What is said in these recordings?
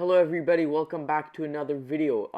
Hello everybody, welcome back to another video.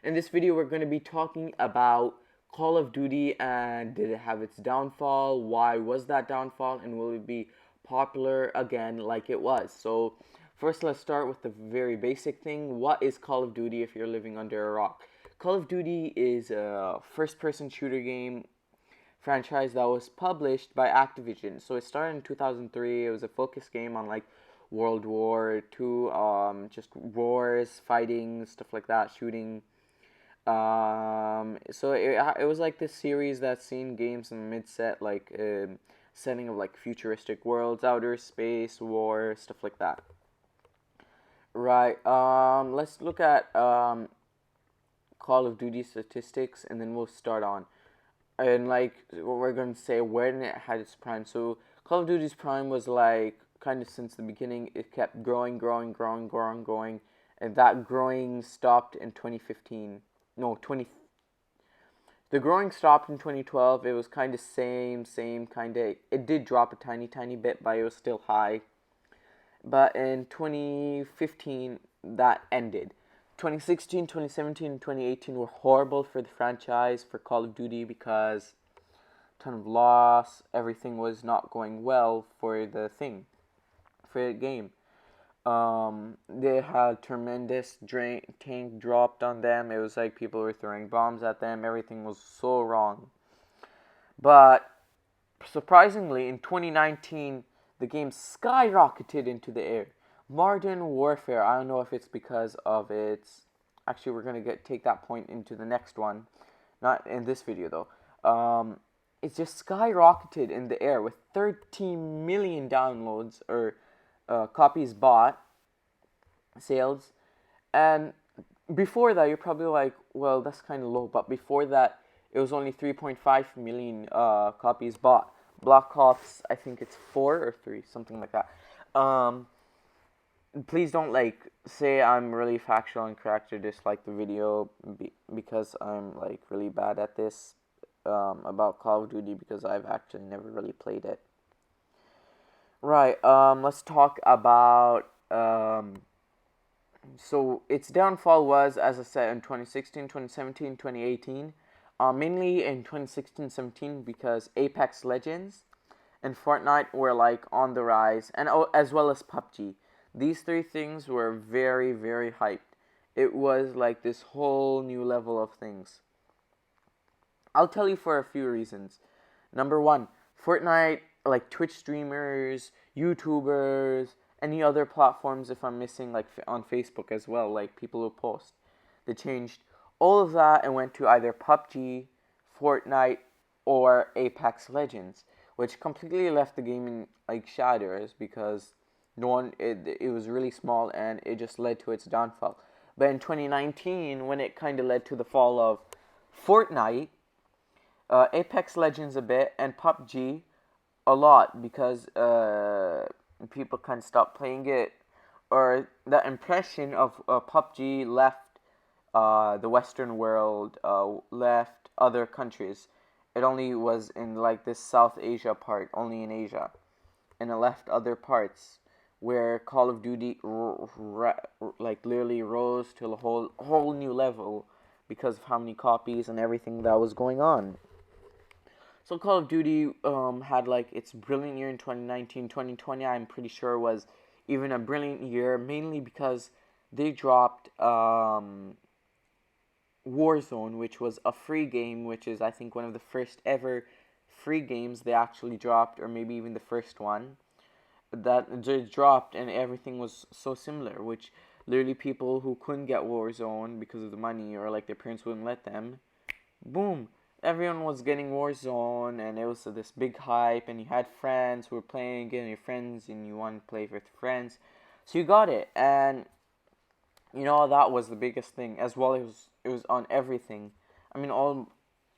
In this video we're going to be talking about Call of Duty and did it have its downfall, why was that downfall, and will it be popular again like it was. So first let's start with the very basic thing. What is Call of Duty if you're living under a rock? Call of Duty is a first-person shooter game franchise that was published by Activision. So it started in 2003. It was a focus game on like World War II, just wars, fighting, stuff like that, shooting. So it was like this series that's seen games in mid-set, like setting of like futuristic worlds, outer space, war, stuff like that. Right. Let's look at Call of Duty statistics, and then we'll start on. And like what we're gonna say, when it had its prime. So Call of Duty's prime was like kind of since the beginning. It kept growing, and that growing stopped in 2015. No, 20. The growing stopped in 2012. It was kind of same kind of. It did drop a tiny bit, but it was still high. But in 2015, that ended. 2016, 2017, and 2018 were horrible for the franchise, for Call of Duty, because ton of loss, everything was not going well for the game. They had tremendous tank dropped on them. It was like people were throwing bombs at them. Everything was so wrong. But surprisingly, in 2019, the game skyrocketed into the air. Modern Warfare, I don't know if it's because of its... Actually, we're going to take that point into the next one. Not in this video, though. It just skyrocketed in the air with 13 million downloads, or copies bought, sales. And before that, you're probably like, well, that's kind of low. But before that, it was only 3.5 million copies bought. Black Ops, I think it's 4 or 3, something like that. Please don't like say I'm really factual and correct or dislike the video because I'm like really bad at this about Call of Duty, because I've actually never really played it. Right. Let's talk about so its downfall was, as I said, in 2016, 2017, 2018. Mainly in 2016-17, because Apex Legends and Fortnite were like on the rise, and as well as PUBG. These three things were very hyped. It was like this whole new level of things. I'll tell you for a few reasons. Number one, Fortnite, like Twitch streamers, YouTubers, any other platforms, if I'm missing, like on Facebook as well, like people who post. They changed all of that and went to either PUBG, Fortnite, or Apex Legends, which completely left the game in like shatters, because it was really small, and it just led to its downfall. But in 2019, when it kind of led to the fall of Fortnite, Apex Legends a bit, and PUBG a lot, because people kind of stopped playing it, or the impression of PUBG left the Western world, left other countries. It only was in like this South Asia part, only in Asia, and it left other parts where Call of Duty like literally rose to a whole new level because of how many copies and everything that was going on. So Call of Duty had like its brilliant year in 2019. 2020, I'm pretty sure, was even a brilliant year, mainly because they dropped Warzone, which was a free game, which is, I think, one of the first ever free games they actually dropped, or maybe even the first one that just dropped, and everything was so similar, which literally people who couldn't get Warzone because of the money, or like their parents wouldn't let them, boom, everyone was getting Warzone, and it was this big hype, and you had friends who were playing it, and your friends, and you wanted to play with friends, so you got it. And that was the biggest thing as well. It was on everything. I mean, all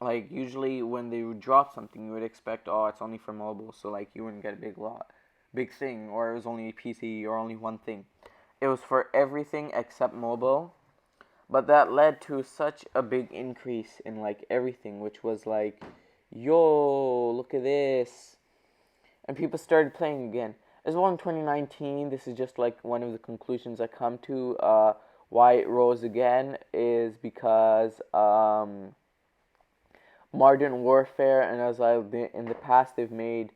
like usually when they would drop something, you would expect, oh, it's only for mobile, so like you wouldn't get a big thing, or it was only PC, or only one thing. It was for everything except mobile. But that led to such a big increase in like everything, which was like, yo, look at this. And people started playing again. as well in 2019. This is just like one of the conclusions I come to. Why it rose again is because Modern Warfare, and as I've been in the past, they've made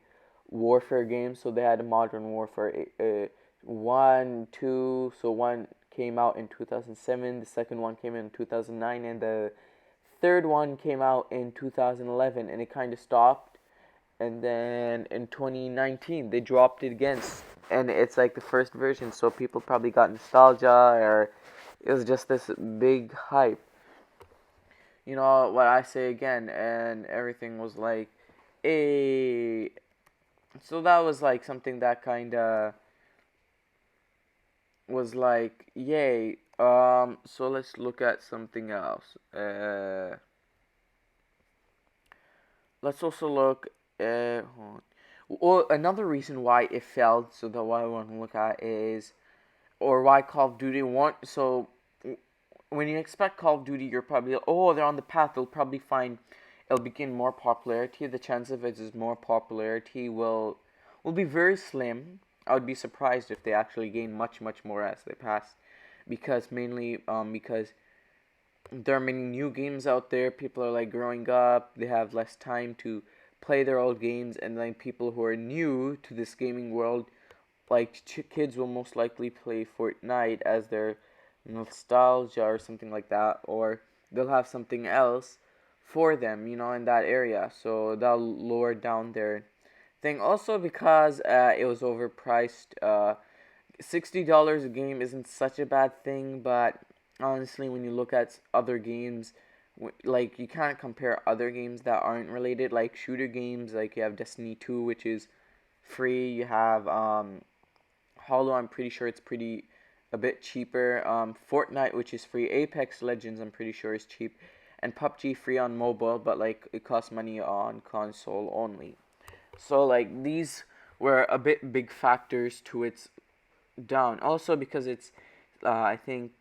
warfare games. So they had a Modern Warfare 1, 2. So one came out in 2007, the second one came in 2009, and the third one came out in 2011, and it kind of stopped. And then in 2019, they dropped it again, and it's like the first version. So people probably got nostalgia, or it was just this big hype. You know what I say again, and everything was like, a. So that was like something that kind of was like, yay. So let's look at something else. Let's also look. Hold on. Well, another reason why it failed, so that what I want to look at is, or why Call of Duty want. So when you expect Call of Duty, you're probably, oh, they're on the path. They'll probably find it'll begin more popularity. The chance of it is more popularity will be very slim. I would be surprised if they actually gain much more as they pass, because mainly because there are many new games out there. People are like growing up. They have less time to play their old games, and then people who are new to this gaming world, like kids, will most likely play Fortnite as their nostalgia or something like that, or they'll have something else for them, in that area. So that'll lower down their thing. Also because it was overpriced. $60 a game isn't such a bad thing, but honestly, when you look at other games, like you can't compare other games that aren't related, like shooter games. Like you have Destiny 2, which is free. You have Hollow. I'm pretty sure it's pretty a bit cheaper. Fortnite, which is free. Apex Legends, I'm pretty sure is cheap, and PUBG free on mobile, but like it costs money on console only. So like these were a bit big factors to its down. Also because it's, I think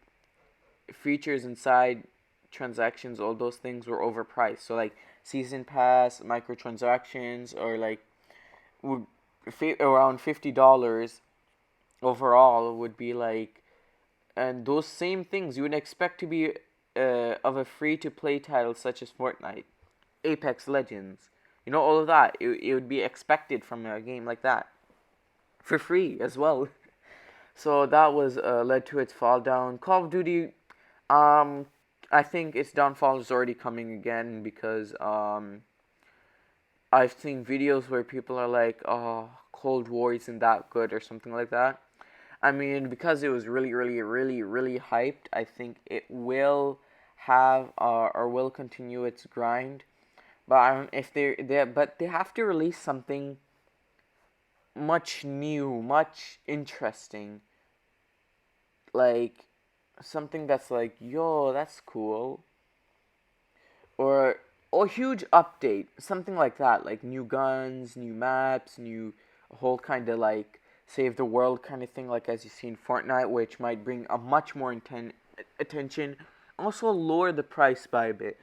features inside transactions, all those things were overpriced. So like season pass, microtransactions, or like would around $50 overall would be like, and those same things you would expect to be of a free to play title such as Fortnite, Apex Legends, all of that. It would be expected from a game like that for free as well. So that was led to its fall down. Call of Duty, um, I think its downfall is already coming again because I've seen videos where people are like, "Oh, Cold War isn't that good" or something like that. I mean, because it was really hyped, I think it will have or will continue its grind. But I don't if but they have to release something much new, much interesting, like something that's like, yo, that's cool, or a huge update, something like that, like new guns, new maps, new whole kind of like save the world kind of thing, like as you see in Fortnite, which might bring a much more attention. Also lower the price by a bit.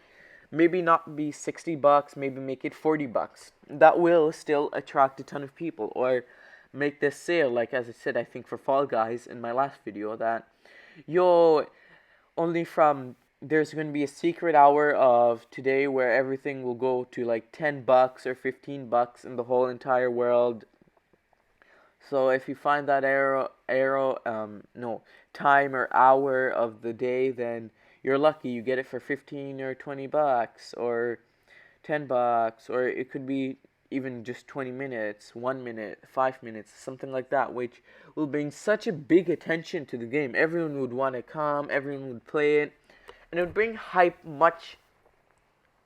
Maybe not be $60, maybe make it $40. That will still attract a ton of people. Or make this sale, like as I said, I think for Fall Guys in my last video, that yo, only from there's going to be a secret hour of today where everything will go to like $10 or $15 in the whole entire world. So if you find that no, time or hour of the day, then you're lucky. You get it for 15 or $20 or $10, or it could be even just 20 minutes, 1 minute, 5 minutes, something like that, which will bring such a big attention to the game. Everyone would want to come, everyone would play it, and it would bring hype much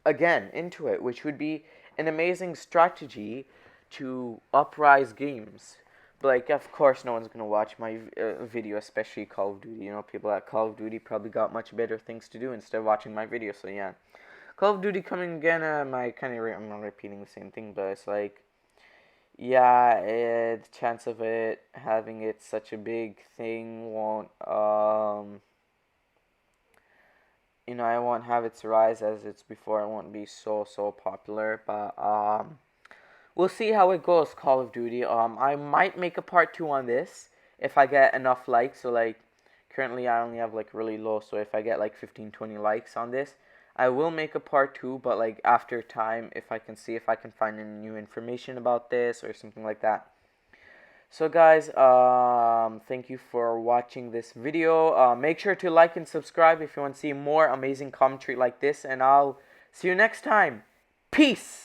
again into it, which would be an amazing strategy to uprise games. But like, of course, no one's gonna watch my video, especially Call of Duty. People at Call of Duty probably got much better things to do instead of watching my video. So yeah, Call of Duty coming again. My kind of I'm not repeating the same thing, but it's like, yeah, the chance of it having it such a big thing won't I won't have its rise as it's before. It won't be so popular, but we'll see how it goes, Call of Duty. I might make a part 2 on this if I get enough likes. So like currently I only have like really low, so if I get like 15-20 likes on this, I will make a part 2, but like after time, if I can see if I can find any new information about this or something like that. So guys, thank you for watching this video. Make sure to like and subscribe if you want to see more amazing commentary like this, and I'll see you next time. Peace!